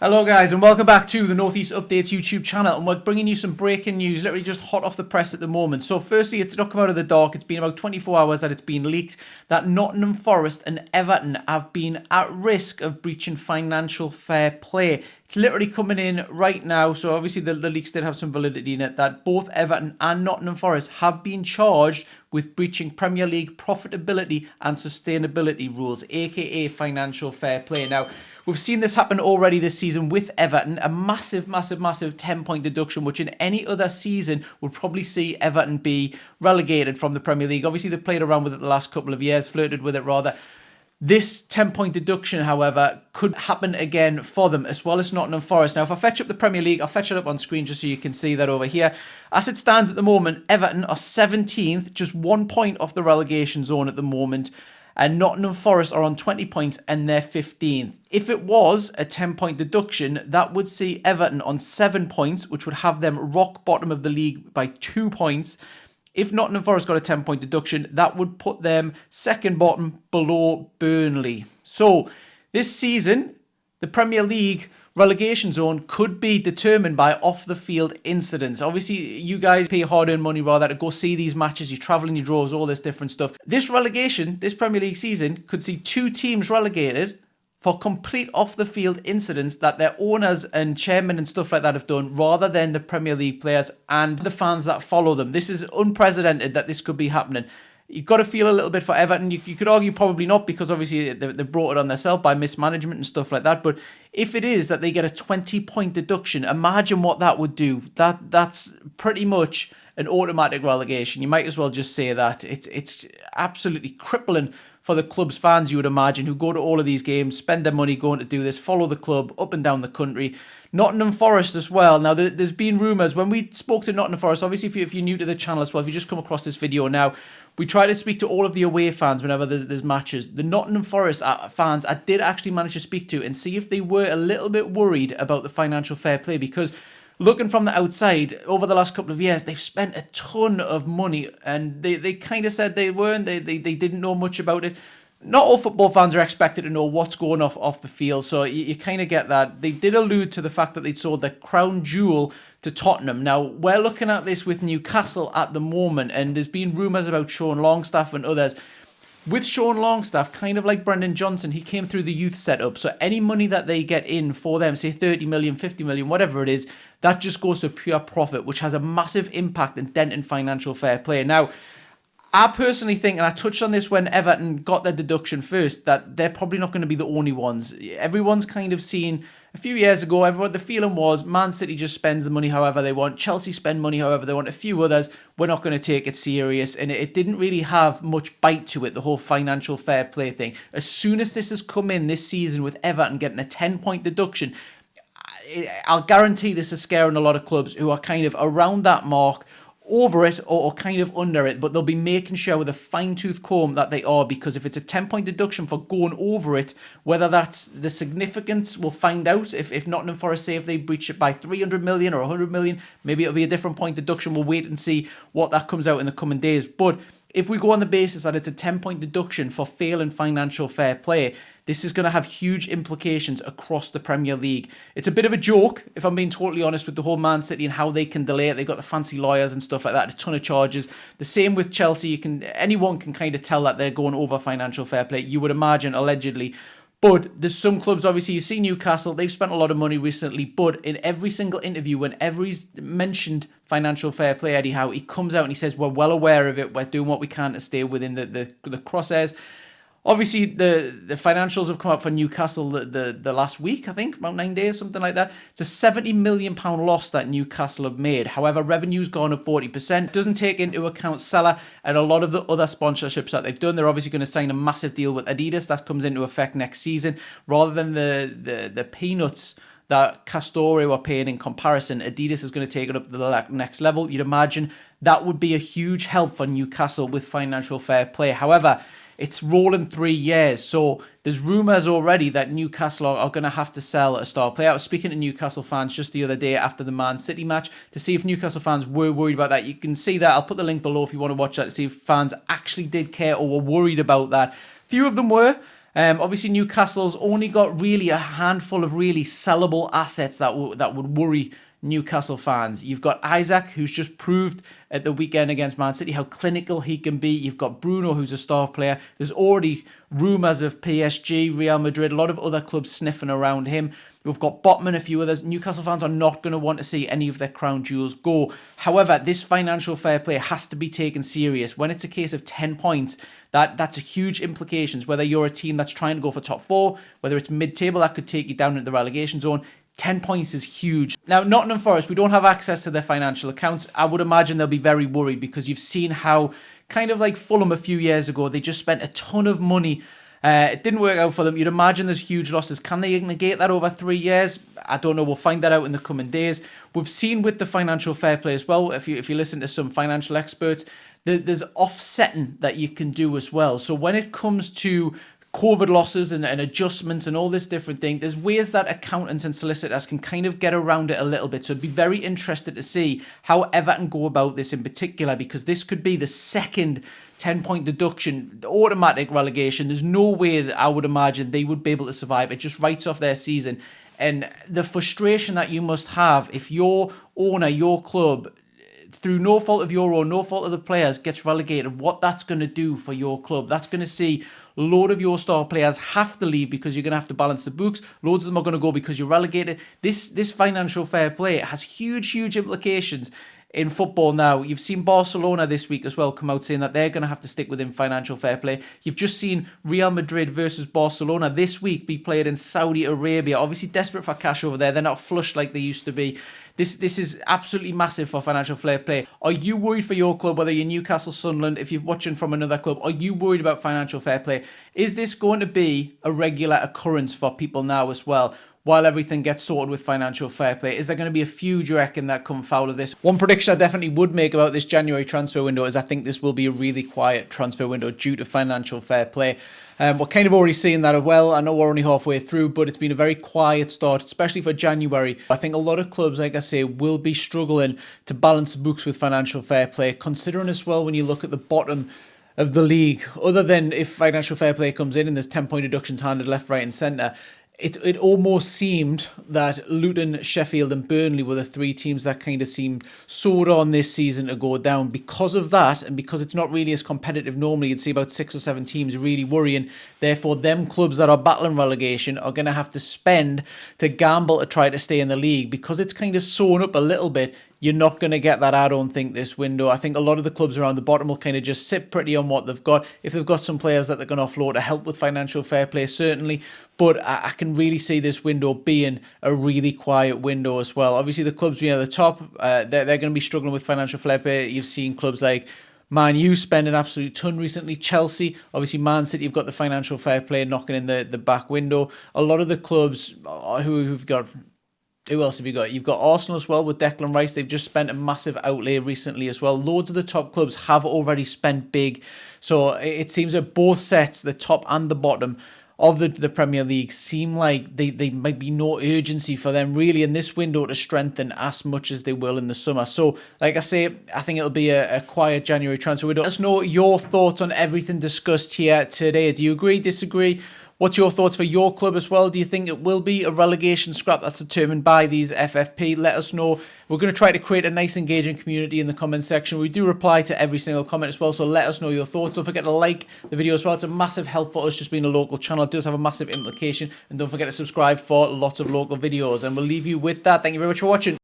Hello guys and welcome back to the Northeast Updates YouTube channel, and we're bringing you some breaking news, literally just hot off the press at the moment. So firstly, it's not come out of the dark, it's been about 24 hours that it's been leaked that Nottingham Forest and Everton have been at risk of breaching financial fair play. It's literally coming in right now, so obviously the leaks did have some validity in it, that both Everton and Nottingham Forest have been charged with breaching Premier League profitability and sustainability rules, aka financial fair play. Now, we've seen this happen already this season with Everton, a massive 10-point deduction, which in any other season would probably see Everton be relegated from the Premier League. Obviously, they've played around with it the last couple of years, flirted with it rather. This 10-point deduction, however, could happen again for them, as well as Nottingham Forest. Now, if I fetch up the Premier League, I'll fetch it up on screen just so you can see that over here. As it stands at the moment, Everton are 17th, just 1 point off the relegation zone at the moment. And Nottingham Forest are on 20 points and they're 15th. If it was a 10-point deduction, that would see Everton on 7 points, which would have them rock bottom of the league by 2 points. If Nottingham Forest got a 10-point deduction, that would put them second bottom below Burnley. So this season, the Premier League relegation zone could be determined by off-the-field incidents. Obviously, you guys pay hard-earned money rather to go see these matches. You travel in your droves, all this different stuff. This relegation, this Premier League season, could see 2 teams relegated for complete off-the-field incidents that their owners and chairmen and stuff like that have done, rather than the Premier League players and the fans that follow them. This is unprecedented that this could be happening. You've got to feel a little bit for Everton. You could argue probably not, because obviously they brought it on themselves by mismanagement and stuff like that. But if it is that they get a 20-point deduction, imagine what that would do. That's pretty much an automatic relegation. You might as well just say that. It's absolutely crippling for the club's fans, you would imagine, who go to all of these games, spend their money going to do this, follow the club up and down the country. Nottingham Forest as well. Now, there's been rumours. When we spoke to Nottingham Forest, obviously, if you're new to the channel as well, if you just come across this video now, we try to speak to all of the away fans whenever there's matches. The Nottingham Forest fans I did actually manage to speak to and see if they were a little bit worried about the financial fair play, because looking from the outside, over the last couple of years, they've spent a ton of money, and they kind of said they weren't. They didn't know much about it. Not all football fans are expected to know what's going off the field, so you kind of get that. They did allude to the fact that they'd sold their crown jewel to Tottenham. Now, we're looking at this with Newcastle at the moment, and there's been rumours about Sean Longstaff and others. With Sean Longstaff, kind of like Brendan Johnson, he came through the youth setup. So any money that they get in for them, say 30 million, 50 million, whatever it is, that just goes to pure profit, which has a massive impact and dent in financial fair play. Now, I personally think, and I touched on this when Everton got their deduction first, that they're probably not going to be the only ones. Everyone's kind of seen, a few years ago, the feeling was Man City just spends the money however they want, Chelsea spend money however they want, a few others, we're not going to take it serious, and it didn't really have much bite to it, the whole financial fair play thing. As soon as this has come in this season with Everton getting a 10-point deduction, I'll guarantee this is scaring a lot of clubs who are kind of around that mark, over it or kind of under it, but they'll be making sure with a fine-tooth comb that they are, because if it's a 10-point deduction for going over it, whether that's the significance, we'll find out. If Nottingham Forest say if they breach it by 300 million or 100 million, maybe it'll be a different point deduction. We'll wait and see what that comes out in the coming days. But if we go on the basis that it's a 10-point deduction for failing financial fair play, this is going to have huge implications across the Premier League. It's a bit of a joke, if I'm being totally honest, with the whole Man City and how they can delay it. They've got the fancy lawyers and stuff like that, a ton of charges. The same with Chelsea. Anyone can kind of tell that they're going over financial fair play, you would imagine, allegedly. But there's some clubs, obviously, you see Newcastle, they've spent a lot of money recently, but in every single interview, whenever he's mentioned financial fair play, Eddie Howe, he comes out and he says, we're well aware of it, we're doing what we can to stay within the crosshairs. Obviously, the financials have come up for Newcastle the last week, I think, about 9 days, something like that. It's a £70 million loss that Newcastle have made. However, revenue's gone up 40%. Doesn't take into account Salah and a lot of the other sponsorships that they've done. They're obviously going to sign a massive deal with Adidas. That comes into effect next season. Rather than the peanuts that Castore were paying in comparison, Adidas is going to take it up to the next level. You'd imagine that would be a huge help for Newcastle with financial fair play. However, it's rolling 3 years, so there's rumours already that Newcastle are going to have to sell a star player. I was speaking to Newcastle fans just the other day after the Man City match to see if Newcastle fans were worried about that. You can see that. I'll put the link below if you want to watch that to see if fans actually did care or were worried about that. Few of them were. Obviously, Newcastle's only got really a handful of really sellable assets that would worry Newcastle fans. You've got Isaac, who's just proved at the weekend against Man City how clinical he can be. You've got Bruno, who's a star player. There's already rumours of PSG, Real Madrid, a lot of other clubs sniffing around him. We've got Botman, a few others. Newcastle fans are not going to want to see any of their crown jewels go. However, this financial fair play has to be taken serious. When it's a case of 10 points, that's a huge implications. Whether you're a team that's trying to go for top 4, whether it's mid-table, that could take you down into the relegation zone. 10 points is huge. Now, Nottingham Forest, we don't have access to their financial accounts. I would imagine they'll be very worried because you've seen how, kind of like Fulham a few years ago, they just spent a ton of money. It didn't work out for them. You'd imagine there's huge losses. Can they negate that over 3 years? I don't know. We'll find that out in the coming days. We've seen with the financial fair play as well, if you listen to some financial experts, there's offsetting that you can do as well. So when it comes to COVID losses and adjustments and all this different thing, there's ways that accountants and solicitors can kind of get around it a little bit. So I'd be very interested to see how Everton go about this in particular, because this could be the second 10-point deduction, the automatic relegation. There's no way that I would imagine they would be able to survive. It just writes off their season. And the frustration that you must have if your owner, your club, through no fault of your own, no fault of the players, gets relegated, what that's going to do for your club. That's going to see a load of your star players have to leave because you're going to have to balance the books. Loads of them are going to go because you're relegated. This financial fair play has huge implications in football now. You've seen Barcelona this week as well come out saying that they're going to have to stick within financial fair play. You've just seen Real Madrid versus Barcelona this week be played in Saudi Arabia. Obviously desperate for cash over there. They're not flush like they used to be. This is absolutely massive for financial fair play. Are you worried for your club, whether you're Newcastle, Sunderland, if you're watching from another club, are you worried about financial fair play? Is this going to be a regular occurrence for people now as well, while everything gets sorted with financial fair play? Is there going to be a few, do you reckon, that come foul of this? One prediction I definitely would make about this January transfer window is I think this will be a really quiet transfer window due to financial fair play. We're kind of already seeing that as well. I know we're only halfway through, but it's been a very quiet start, especially for January. I think a lot of clubs, like I say, will be struggling to balance the books with financial fair play, considering as well when you look at the bottom of the league, other than if financial fair play comes in and there's 10-point deductions handed left, right and centre, it almost seemed that Luton, Sheffield and Burnley were the three teams that kind of seemed soared on this season to go down. Because of that, and because it's not really as competitive normally, you'd see about 6 or 7 teams really worrying. Therefore, them clubs that are battling relegation are going to have to spend to gamble to try to stay in the league. Because it's kind of sewn up a little bit, you're not going to get that, I don't think, this window. I think a lot of the clubs around the bottom will kind of just sit pretty on what they've got. If they've got some players that they're going to offload to help with financial fair play, certainly. But I can really see this window being a really quiet window as well. Obviously, the clubs near the top, they're going to be struggling with financial fair play. You've seen clubs like Man U spend an absolute ton recently. Chelsea, obviously Man City, you've got the financial fair play knocking in the back window. A lot of the clubs who've got... Who else have you got? You've got Arsenal as well with Declan Rice. They've just spent a massive outlay recently as well. Loads of the top clubs have already spent big. So it seems that both sets, the top and the bottom of the Premier League, seem like they might be no urgency for them really in this window to strengthen as much as they will in the summer. So like I say, I think it'll be a quiet January transfer window. Let us know your thoughts on everything discussed here today. Do you agree, disagree? What's your thoughts for your club as well? Do you think it will be a relegation scrap that's determined by these FFP? Let us know. We're going to try to create a nice engaging community in the comment section. We do reply to every single comment as well, so let us know your thoughts. Don't forget to like the video as well. It's a massive help for us just being a local channel. It does have a massive implication. And don't forget to subscribe for lots of local videos. And we'll leave you with that. Thank you very much for watching.